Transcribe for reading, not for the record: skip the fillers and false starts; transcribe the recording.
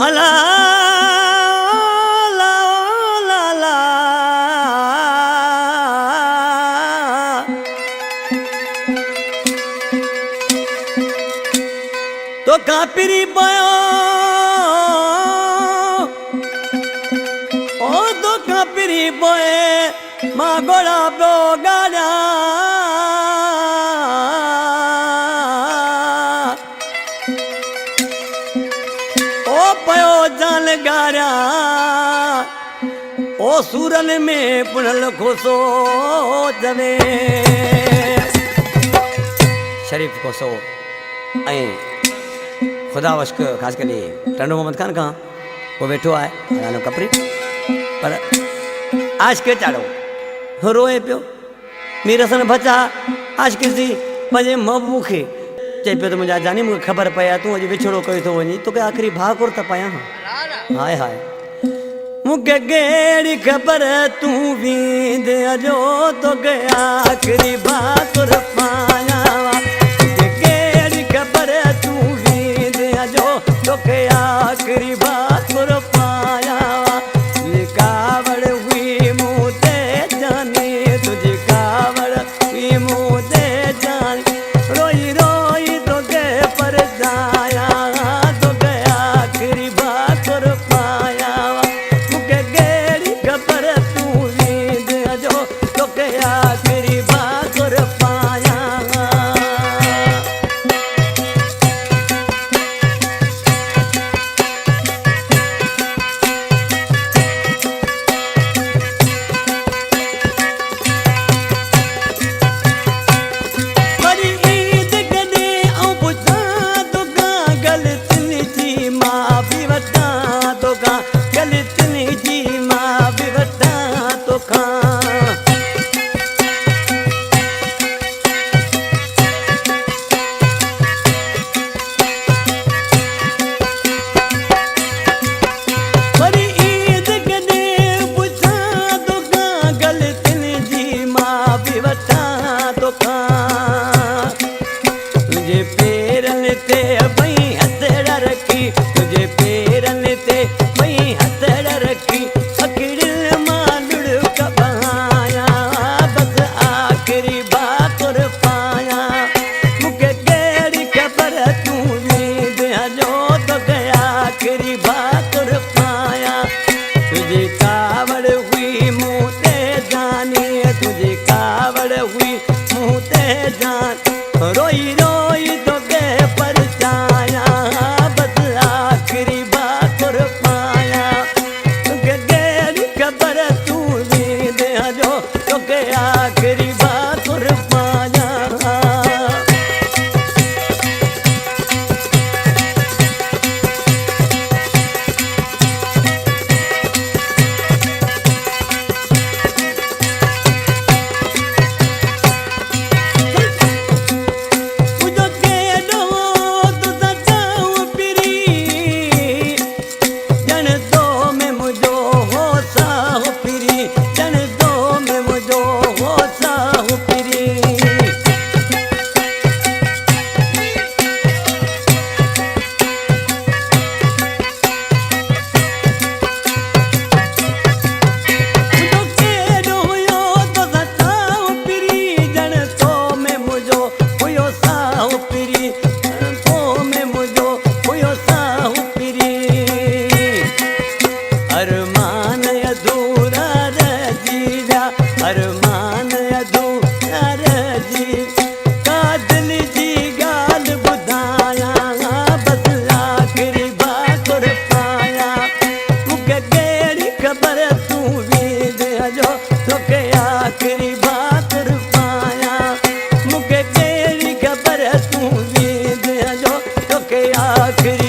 अला ला ला ला तो कापिरी बयो ओ तो कापिरी बोए माँ गोड़ा बो गाड़ा ओ पयो जाल गाड़ा ओ सूरन में पुनल खोसो जने शरीफ खोसो ऐं खुदा वश्क ख़ासि करे टंडो मोहम्मद खान खां वो वेठो आहे नालो कपरी पर आशिक़ चाड़ो रोए पियो मीर हसन बचा आशिक़ जी पंहिंजे महबूब खे चए पियो त मुंहिंजा जानी मूंखे ख़बर पई आहे तूं अॼु विछड़ो कयो थो वञी तोखे आख़िरी भाकुर त पायां हाय हाय मूंखे कहिड़ी ख़बर तूं वींदे जो तोखे आख़िरी भाकुर पायां तोखे आख़िरी भाकुर पाया लिकावड़ हुई मूं ते जानी तुझी कावड़ हुई मूं ते जानी रोई रोई तोखे परजाया तोखे आख़िरी भाकुर पाया मूंखे कहिड़ी ख़बर तूं वींदे जो तोखे आख़िरी भाकुर पाया तुझे पेरन ते भई हथड़ रखी तुझे पेरन ते भई हथड़ रखी अखिड़िल मां लुढ़क बहाया बस आख़िरी भाकुर पाया मूंखे कहिड़ी ख़बर तूं वींदे जो तोखे आख़िरी भाकुर पाया तुझी कावड़ हुई मूं ते जानी तुझी कावड़ हुई मूं ते जान रोई रोई तोखे परचाया बस आख़िरी भाकुर पाया तोखे कहिड़ी ख़बर तूं वींदे जो तोखे आख़िरी भाकुर पाया अरमान अधूरा रजी विया अरमान अधूरा रजी का दिल जी ॻाल्हि ॿुधायां बस आख़िरी भाकुर पाया मूंखे कहिड़ी ख़बर तूं वींदे जो तोखे आख़िरी भाकुर पाया मूंखे कहिड़ी ख़बर तूं वींदे जो तोखे आख़िरी